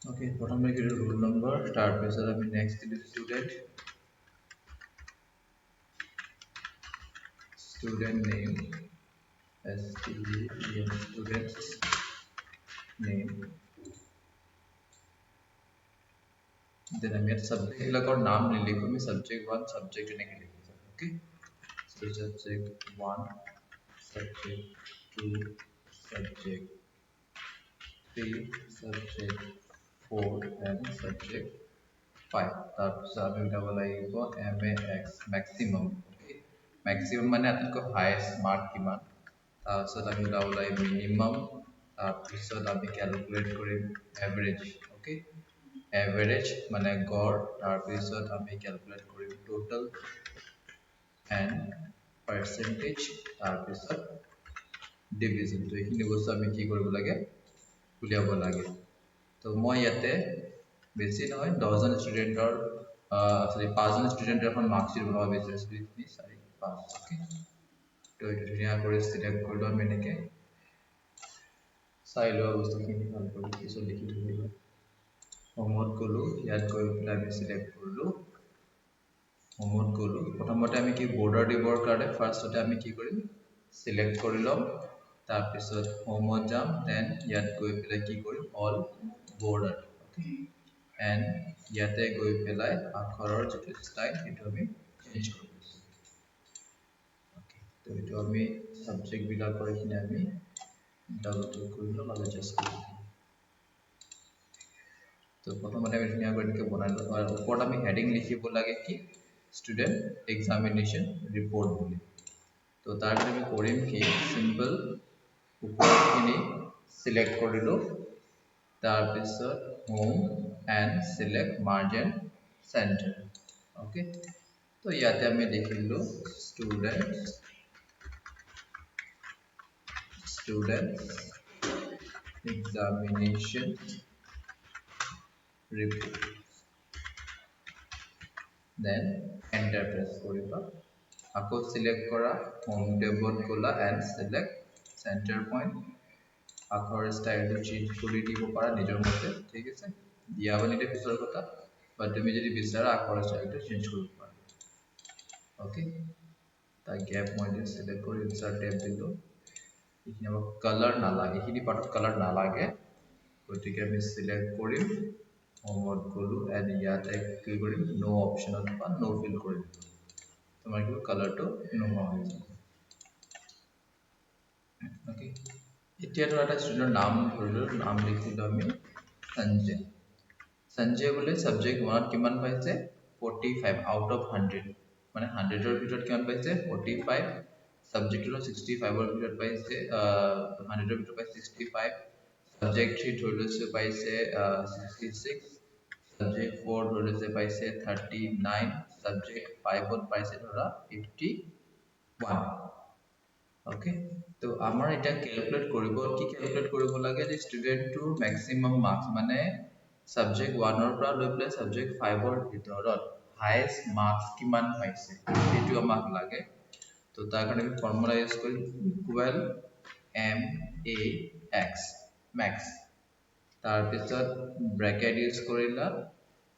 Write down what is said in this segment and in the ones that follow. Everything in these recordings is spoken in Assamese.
Okay, প্ৰথমে কি roll number তাৰ পিছত আমি next student name student name then আমি subject বিলাকৰ নাম নিলিখো আমি subject 1 subject এনেকৈ লিখিছো okay so subject 1 subject 2 subject 3 subject 4 and subject 5 তাৰপিছত আমি উঠাব লাগিব max maximum okay maximum মানে আটাইতকৈ highest mark কিমান তাৰপিছত আমি উঠাব লাগিব minimum তাৰপিছত আমি calculate কৰিম average okay average মানে গড় তাৰপিছত আমি calculate কৰিম total and percentage তাৰপিছত division তো এইখিনি বস্তু আমি কি কৰিব লাগে উলিয়াব লাগে তো মই ইয়াতে বেছি নহয় 10 জন ষ্টুডেন্টৰ সৰি 5 জন ষ্টুডেন্টৰ এখন মাৰ্কশিট বনাব বিচাৰিছো 2 3 4 5 ওকে তো এটা ধুনীয়া কৰি সিলেক্ট কৰি লম এনেকে চাই লোৱা বস্তুখিনি ভাল কৰি পিছত লিখি দিব হোমৱৰ্ক গলো ইয়াত গৈ পেলাই আমি সিলেক্ট কৰিলো হোমৱৰ্ক গলো প্ৰথমতে আমি কি বৰ্ডাৰ দিবৰ কাৰণে ফাৰ্ষ্টতে আমি কি কৰিম সিলেক্ট কৰি লম তাৰ পিছত হোমৱৰ্ক যাম দেন ইয়াত গৈ পেলাই কি কৰিম অল বৰ্ডাৰ ওকে এণ্ড ইয়াতে গৈ পেলাই আখৰৰ যিটো ষ্টাইল সেইটো আমি চেঞ্জ কৰিম ওকে তো এইটো আমি সাবজেক্ট বিলাকৰ এখিনি আমি ডাবল ক্লিক কৰি লম আৰু এডজাষ্ট কৰি লম তো প্ৰথমতে আমি ধুনীয়াকৈ এনেকৈ বনাই লম আৰু ওপৰত আমি হেডিং লিখিব লাগে কি ষ্টুডেণ্ট এক্সামিনেশ্যন ৰিপৰ্ট বুলি তো তাৰ কাৰণে আমি কৰিম কি সিম্পল ওপৰখিনি সিলেক্ট কৰিলো তাৰপিছত home and select margin centre okay তো ইয়াতে আমি লিখিলো student examination report then enter press কৰিবা আকৌ সিলেক্ট কৰা হোম টেবত গলা এণ্ড সিলেক্ট চেণ্টাৰ পইণ্ট আখৰ ষ্টাইলটো চেঞ্জ কৰি দিব পাৰা নিজৰ মতে ঠিক আছে দিয়া বনিতে পিছৰ কথা বা তুমি যদি বিচাৰা আখৰ ষ্টাইলটো চেঞ্জ কৰিব পাৰা ওকে তা গ্যাপ মই সিলেক্ট কৰি ইনসাৰ্ট ট্যাব দিলো এখানে আমাৰ কালাৰ না লাগে এখানে পাৰ্ট কালাৰ না লাগে গতিকে আমি সিলেক্ট কৰিম হোমৱৰ্ক গলো এণ্ড ইয়াতে কি কৰিম নো অপশ্যনত বা নো ফিল কৰিম তোমাৰ কি কালাৰটো নোহোৱা হৈ যাব ওকে এতিয়া তো এটা ষ্টুডেন্টৰ নাম ধৰিলো নাম লিখিলো আমি সঞ্জয় সঞ্জয় বলে সাবজেক্ট 1 কিমান পাইছে 45 আউট অফ 100 মানে 100 ৰ ভিতৰত কিমান পাইছে 45 সাবজেক্টৰ 65 ৰ ভিতৰত পাইছে 100 ৰ ভিতৰত পাইছে 65 সাবজেক্ট 3 ধৰি লৈছে পাইছে 66 সাবজেক্ট 4 ধৰি লৈছে পাইছে 39 সাবজেক্ট 5 ত পাইছে ধৰা 51 ওকে তো আমাৰ এটা ক্যালকুলেট কৰিব কি ক্যালকুলেট কৰিব লাগে যে ষ্টুডেন্টৰ ম্যাক্সিমাম মাৰ্কস মানে সাবজেক্ট 1 ৰ পৰা লৈ পেলাই সাবজেক্ট 5 ৰ ভিতৰত হাইয়েস্ট মাৰ্কস কিমান পাইছে এটো আমাক লাগে তো তাৰ কাৰণে আমি ফৰ্মুলা ইউজ কৰিম equal m a x max তাৰ পিছত ব্ৰ্যাকেট ইউজ কৰিলা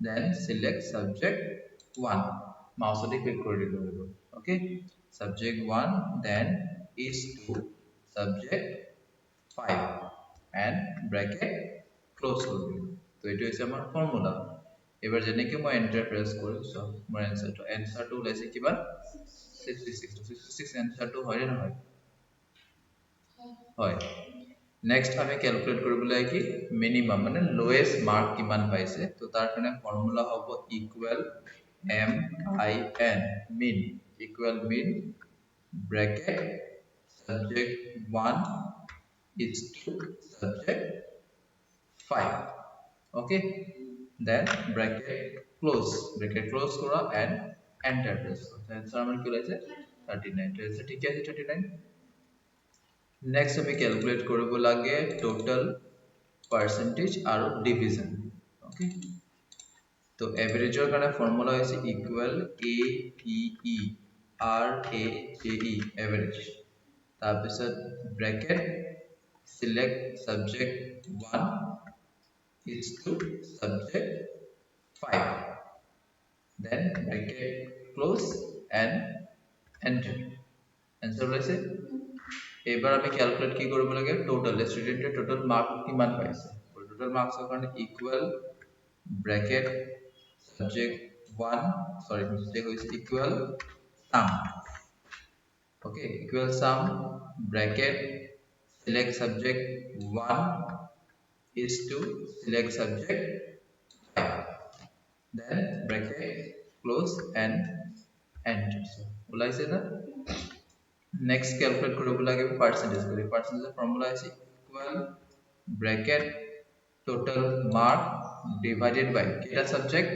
দেন সিলেক্ট সাবজেক্ট 1 মাউসতে ক্লিক কৰি দিব okay subject 1 then is to subject 5 and bracket close কৰি দিম তো এটো হৈছে আমাৰ ফৰ্মুলা এবাৰ যেনেকৈ মই এন্টাৰ প্ৰেছ কৰিম সো মোৰ এনসাৰটো ওলাইছে কিমান 66 এনসাৰটো হয় নে নহয় হয় নেক্সট আমি ক্যালকুলেট কৰিবলৈ কি মিনিমাম মানে লোৱেষ্ট মাৰ্ক কিমান পাইছে তো তাৰ কাৰণে ফৰ্মুলা হ'ব equal m i n min equal min bracket subject 1 is to subject 5 okay then bracket close kora and enter press kora answer amar ki hoise 39 to answer thik ache 39 next ami calculate koribo lage total percentage aru division okay to average or kana formula hoise equal a e e r a j e average তাৰপিছত bracket select subject 1 is to subject 5. Then bracket close and enter. Answer ওলাইছে এবাৰ আমি ক্যালকুলেট কি কৰিব লাগে টোটাল স্টুডেন্টে টোটাল মাৰ্ক কিমান পাইছে টোটাল মাৰ্কসৰ কাৰণে equal bracket subject 1 sorry mistake hoise equal sum okay equal sum bracket select subject 1 is to select subject 5 then bracket close and enter so ওলাইছে না next calculate কৰিব লাগে percentage কৰি percentage formula is equal bracket total mark divided by কেটা subject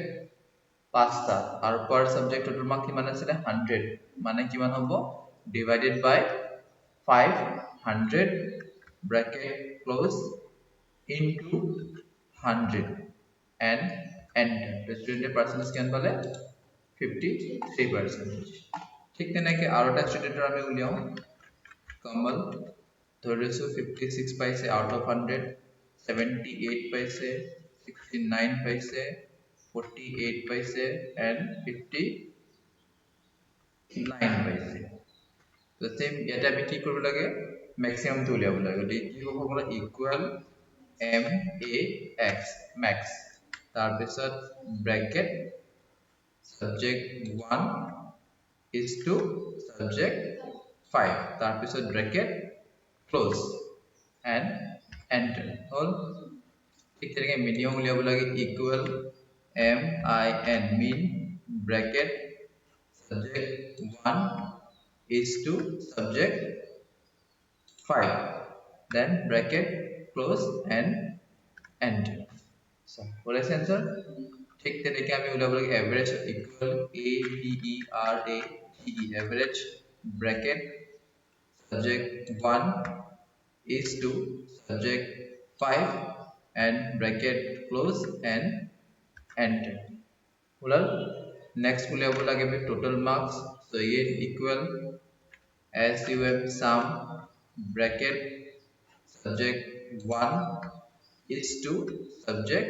পাঁচটা আৰু per subject total mark কিমান আছিল 100 মানে কিমান হ'ব divided by 500 bracket close into 100 and enter the student percentage কিমান পালে 53% ঠিক তেনেকৈ আৰু এটা ষ্টুডেন্টৰ আমি উলিয়াও কমল ধৰিছো 56 পাইছে out of 100 78 পাইছে 69 পাইছে 48 paise and 59 paise. The same yet আমি কি কৰিব লাগে maximum to উলিয়াব লাগে দি কি হ'ব বলা equal m a x max তাৰ পিছত bracket subject 1 is to subject 5 তাৰ পিছত bracket close and enter all ঠিক তেনেকৈ মিনিমাম উলিয়াব লাগে equal min mean bracket subject 1 is to subject 5 then bracket close and enter so what is answer ঠিক তেনেকৈ আমি উলিয়াব লাগে average equal a b e r a t e average bracket subject 1 is to subject 5 and bracket close and enter ulal next uliabo lage be total marks so ye equal sum sum bracket subject 1 is to subject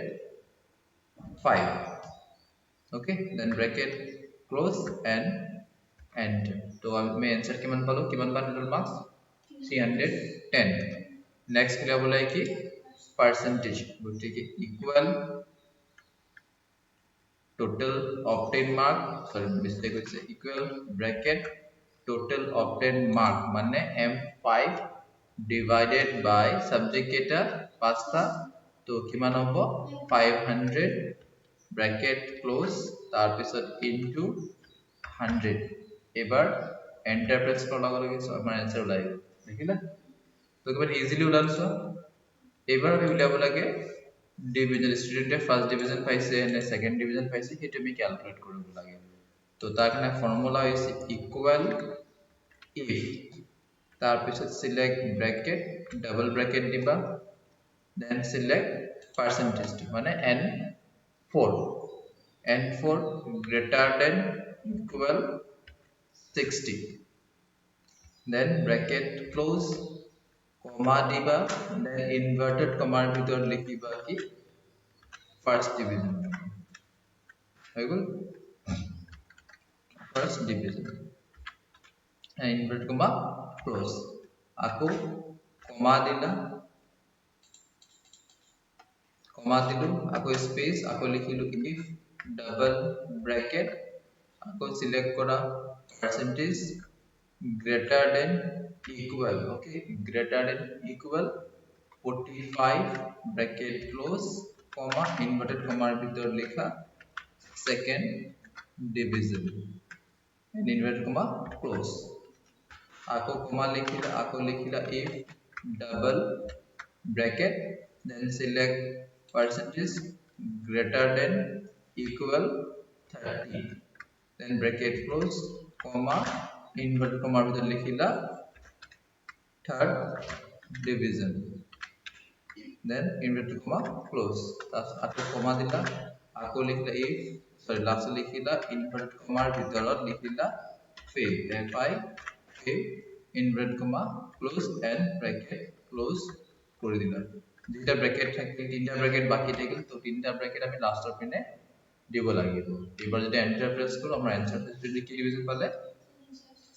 5 okay then bracket close and enter to me answer kiman palo kiman ba total marks 310 next uliabo lage ki percentage gotike equal total obtained mark sorry mistake hoise equal bracket total obtained mark মানে m5 divided by subject eta pasta to kiman hobo 500 bracket close tar pisot into 100 ebar enter press kora lage so amar answer ulai dekhila to ebar easily ulal so এবাৰ আমি উলিয়াব লাগে ডিভিজন ষ্টুডেন্টে ফাৰ্স্ট ডিভিজন পাইছে নে সেকেন্ড ডিভিজন পাইছে হেতু আমি ক্যালকুলেট কৰিব লাগে তো তাৰ কাৰণে ফৰ্মুলা হৈছে ইকুৱেল ইফ তাৰ পিছত সিলেক্ট ব্র্যাকেট ডাবল ব্র্যাকেট দিবা দেন সিলেক্ট পার্সেন্টেজ মানে n4 n4 greater than equal 60 then bracket close comma diba then inverted comma ভিতর লিখিবা কি first division হয়ে গেল first division and inverted comma close আকৌ comma দিলো আকৌ space আকৌ লিখিলো if double bracket আকৌ select করা percentage greater than equal okay greater than equal 45 bracket close comma inverted comma ভিতর লেখা second division and inverted comma close ako comma likhila if double bracket then select percentage greater than equal 30 then bracket close comma inverted comma ভিতর লিখিলা third division then inverted comma close আকৌ comma দিলা আকৌ লিখিলা if sorry last লিখিলা inverted comma ভিতৰত লিখিলা fail fi fail inverted comma close and bracket close কৰি দিলা দুইটা ব্ৰেকেট থাকিল, তিনিটা ব্ৰেকেট বাকী থাকিল, তো তিনিটা ব্ৰেকেট আমি লাষ্টৰ পিনে দিব লাগিব। এইবাৰ যদি এণ্টাৰ প্ৰেছ কৰোঁ, আমাৰ এনচাৰ ফেচিলিটি কি ডিভিজন পালে?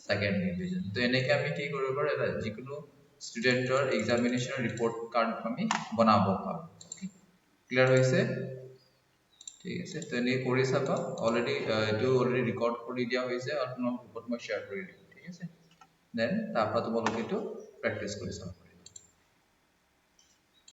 Second division. তো এনেকৈ আমি কি কৰিব পাৰোঁ, এটা যিকোনো ষ্টুডেণ্টৰ এক্সামিনেশ্যনৰ ৰিপৰ্ট কাৰ্ড আমি বনাব পাৰোঁ। ক্লিয়াৰ হৈছে? ঠিক আছে, তো এনেকৈ কৰি চাবা। এইটো অলৰেডি ৰেকৰ্ড কৰি দিয়া হৈছে আৰু তোমালোকৰ গ্ৰুপত মই শ্বেয়াৰ কৰি দিম। ঠিক আছে, দেন তাৰপৰা তোমালোকে এইটো প্ৰেক্টিচ কৰি চাব।